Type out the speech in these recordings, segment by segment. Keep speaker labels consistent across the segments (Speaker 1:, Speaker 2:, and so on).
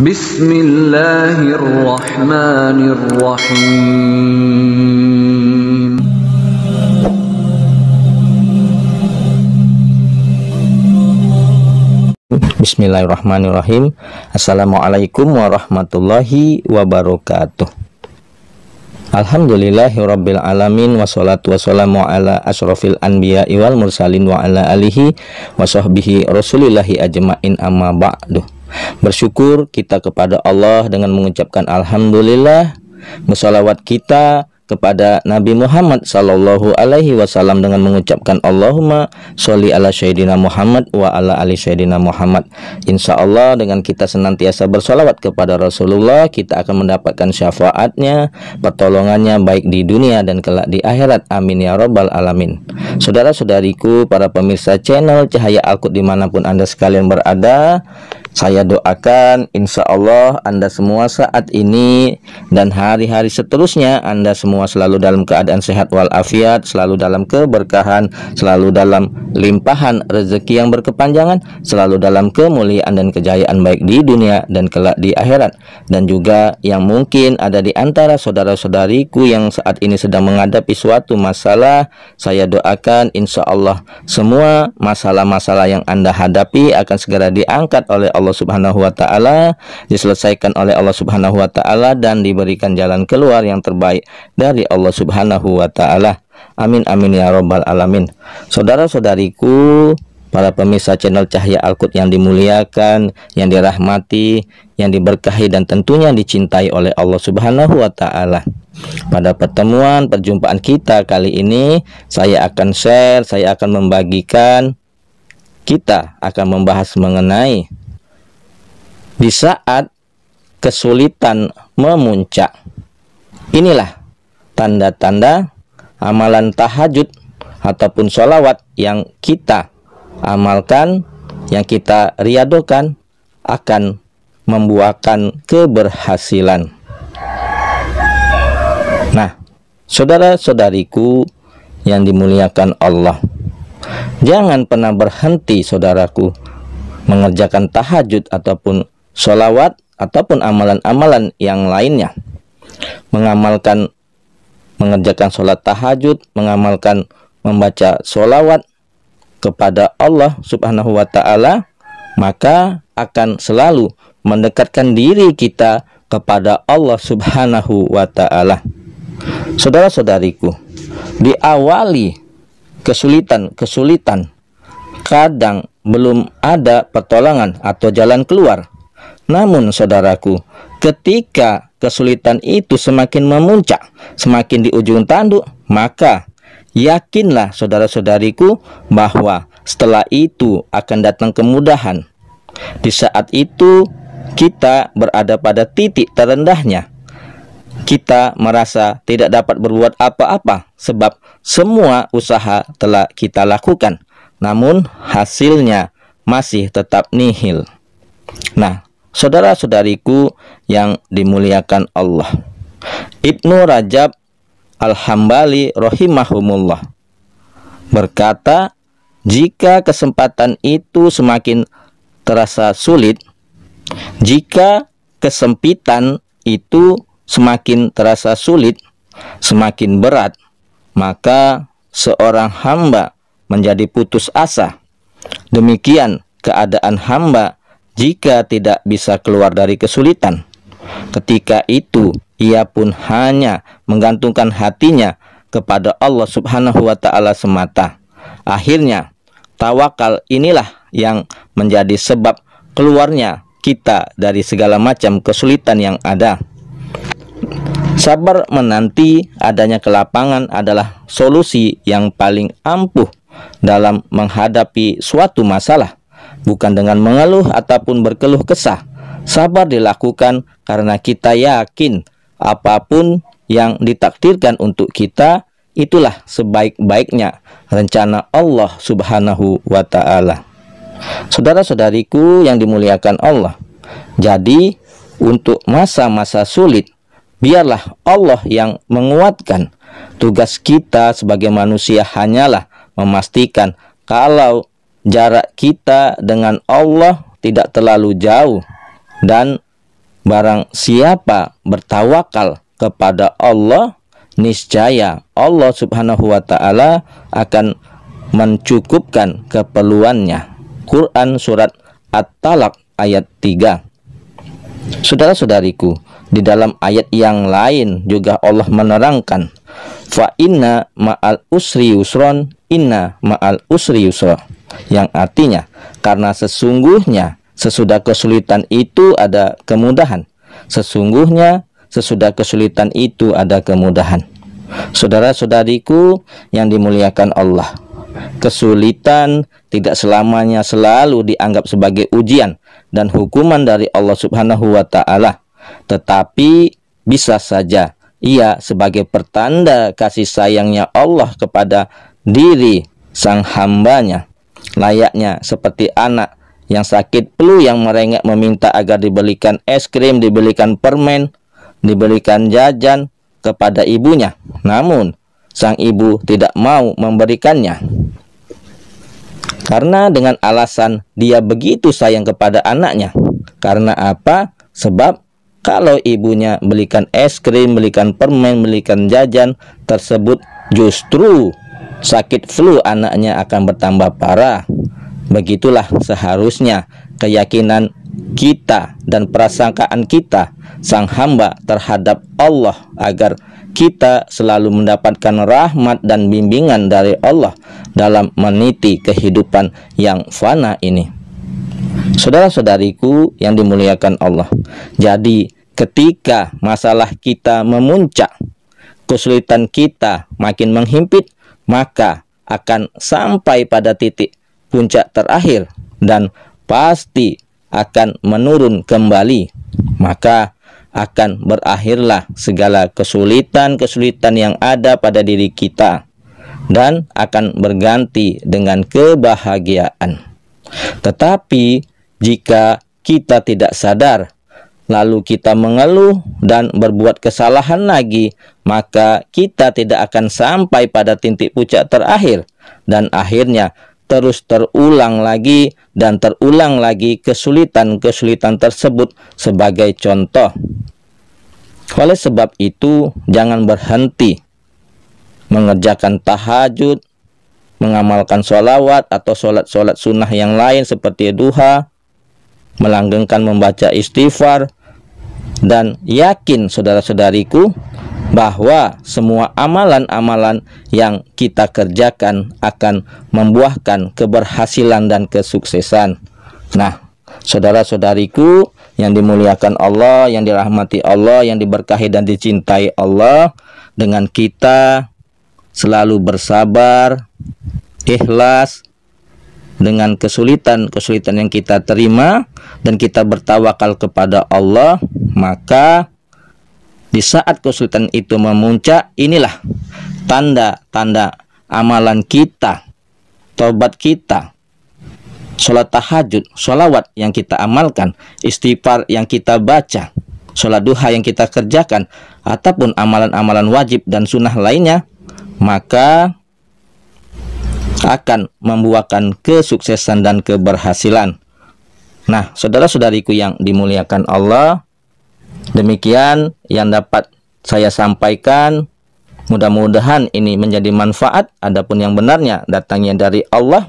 Speaker 1: Bismillahirrahmanirrahim.
Speaker 2: Bismillahirrahmanirrahim. Assalamualaikum warahmatullahi wabarakatuh. Alhamdulillahirabbil alamin, wassalatu wassalamu ala asyrofil anbiya'i wal mursalin wa ala alihi wa sahbihi rasulillahi ajmain, amma ba'du. Bersyukur kita kepada Allah dengan mengucapkan alhamdulillah. Bersalawat kita kepada Nabi Muhammad sallallahu alaihi wasallam dengan mengucapkan Allahumma sholli ala sayyidina Muhammad wa ala ali sayyidina Muhammad. Insya Allah dengan kita senantiasa bersalawat kepada Rasulullah, kita akan mendapatkan syafaatnya, pertolongannya baik di dunia dan kelak di akhirat. Amin ya rabbal alamin. Saudara-saudariku, para pemirsa channel Cahaya Al-Quds dimanapun Anda sekalian berada, saya doakan insya Allah Anda semua saat ini dan hari-hari seterusnya Anda semua selalu dalam keadaan sehat walafiat, selalu dalam keberkahan, selalu dalam limpahan rezeki yang berkepanjangan, selalu dalam kemuliaan dan kejayaan baik di dunia dan kelak di akhirat. Dan juga yang mungkin ada di antara saudara-saudariku yang saat ini sedang menghadapi suatu masalah, saya doakan insya Allah semua masalah-masalah yang Anda hadapi akan segera diangkat oleh Allah Subhanahu wa ta'ala, diselesaikan oleh Allah Subhanahu wa ta'ala, dan diberikan jalan keluar yang terbaik dari Allah Subhanahu wa ta'ala. Amin amin ya rabbal alamin. Saudara-saudariku, para pemirsa channel Cahaya Al-Quds yang dimuliakan, yang dirahmati, yang diberkahi dan tentunya dicintai oleh Allah Subhanahu wa ta'ala. Pada perjumpaan kita kali ini, saya akan share, saya akan membagikan, kita akan membahas mengenai di saat kesulitan memuncak. Inilah tanda-tanda amalan tahajud ataupun sholawat yang kita amalkan, yang kita riadokan akan membuahkan keberhasilan. Nah, saudara-saudariku yang dimuliakan Allah, jangan pernah berhenti saudaraku mengerjakan tahajud ataupun sholawat ataupun amalan-amalan yang lainnya. Mengerjakan sholat tahajud, mengamalkan membaca sholawat kepada Allah Subhanahu wa ta'ala, maka akan selalu mendekatkan diri kita kepada Allah Subhanahu wa ta'ala. Saudara-saudariku, diawali kesulitan, kadang belum ada pertolongan atau jalan keluar. Namun saudaraku, ketika kesulitan itu semakin memuncak, semakin di ujung tanduk, maka yakinlah saudara-saudariku bahwa setelah itu akan datang kemudahan. Di saat itu kita berada pada titik terendahnya. Kita merasa tidak dapat berbuat apa-apa sebab semua usaha telah kita lakukan, namun hasilnya masih tetap nihil. Nah, saudara-saudariku yang dimuliakan Allah, Ibnu Rajab Al-Hambali rahimahumullah berkata, jika kesempatan itu semakin terasa sulit, jika kesempitan itu semakin terasa sulit, semakin berat, maka seorang hamba menjadi putus asa. Demikian keadaan hamba jika tidak bisa keluar dari kesulitan. Ketika itu ia pun hanya menggantungkan hatinya kepada Allah Subhanahu wa ta'ala semata. Akhirnya tawakal inilah yang menjadi sebab keluarnya kita dari segala macam kesulitan yang ada. Sabar menanti adanya kelapangan adalah solusi yang paling ampuh dalam menghadapi suatu masalah, bukan dengan mengeluh ataupun berkeluh kesah. Sabar dilakukan karena kita yakin apapun yang ditakdirkan untuk kita, itulah sebaik-baiknya rencana Allah Subhanahu wa ta'ala. Saudara-saudariku yang dimuliakan Allah, jadi untuk masa-masa sulit, biarlah Allah yang menguatkan. Tugas kita sebagai manusia hanyalah memastikan kalau jarak kita dengan Allah tidak terlalu jauh dan barang siapa bertawakal kepada Allah, niscaya Allah Subhanahu wa ta'ala akan mencukupkan keperluannya. Quran surat At-Talaq ayat 3. Saudara-saudariku, di dalam ayat yang lain juga Allah menerangkan, fa inna ma'al usri yusron, inna ma'al usri yusra, yang artinya karena sesungguhnya sesudah kesulitan itu ada kemudahan. Sesungguhnya sesudah kesulitan itu ada kemudahan. Saudara-saudariku yang dimuliakan Allah, kesulitan tidak selamanya selalu dianggap sebagai ujian dan hukuman dari Allah Subhanahu wa ta'ala, tetapi bisa saja ia sebagai pertanda kasih sayangnya Allah kepada diri sang hambanya, layaknya seperti anak yang sakit flu yang merengek meminta agar dibelikan es krim, dibelikan permen, dibelikan jajan kepada ibunya, namun sang ibu tidak mau memberikannya. Karena dengan alasan dia begitu sayang kepada anaknya. Karena apa? Sebab kalau ibunya belikan es krim, belikan permen, belikan jajan tersebut, justru sakit flu anaknya akan bertambah parah. Begitulah seharusnya keyakinan kita dan prasangkaan kita sang hamba terhadap Allah, agar kita selalu mendapatkan rahmat dan bimbingan dari Allah dalam meniti kehidupan yang fana ini. Saudara-saudariku yang dimuliakan Allah, jadi ketika masalah kita memuncak, kesulitan kita makin menghimpit, maka akan sampai pada titik puncak terakhir dan pasti akan menurun kembali. Maka akan berakhirlah segala kesulitan-kesulitan yang ada pada diri kita dan akan berganti dengan kebahagiaan. Tetapi jika kita tidak sadar, lalu kita mengeluh dan berbuat kesalahan lagi, maka kita tidak akan sampai pada titik puncak terakhir, dan akhirnya terus terulang lagi dan terulang lagi kesulitan-kesulitan tersebut sebagai contoh. Oleh sebab itu, jangan berhenti mengerjakan tahajud, mengamalkan sholawat atau sholat-sholat sunnah yang lain seperti duha, melanggengkan membaca istighfar, dan yakin saudara-saudariku bahwa semua amalan-amalan yang kita kerjakan akan membuahkan keberhasilan dan kesuksesan. Nah, saudara-saudariku yang dimuliakan Allah, yang dirahmati Allah, yang diberkahi dan dicintai Allah, dengan kita selalu bersabar, ikhlas dengan kesulitan-kesulitan yang kita terima, dan kita bertawakal kepada Allah, maka di saat kesulitan itu memuncak, inilah tanda-tanda amalan kita, taubat kita, sholat tahajud, sholawat yang kita amalkan, istighfar yang kita baca, sholat duha yang kita kerjakan, ataupun amalan-amalan wajib dan sunnah lainnya, maka akan membuahkan kesuksesan dan keberhasilan. Nah, saudara-saudariku yang dimuliakan Allah, demikian yang dapat saya sampaikan. Mudah-mudahan ini menjadi manfaat. Adapun yang benarnya datangnya dari Allah,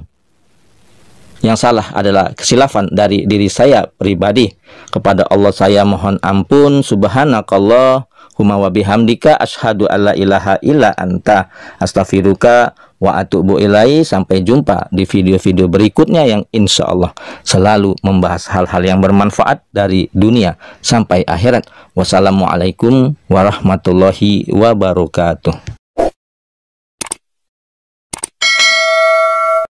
Speaker 2: yang salah adalah kesilafan dari diri saya pribadi. Kepada Allah saya mohon ampun. Subhanakallahumma wa bihamdika asyhadu alla ilaha illa anta astaghfiruka wa atubu ilaihi. Sampai jumpa di video-video berikutnya yang insya Allah selalu membahas hal-hal yang bermanfaat dari dunia sampai akhirat. Wassalamualaikum warahmatullahi wabarakatuh.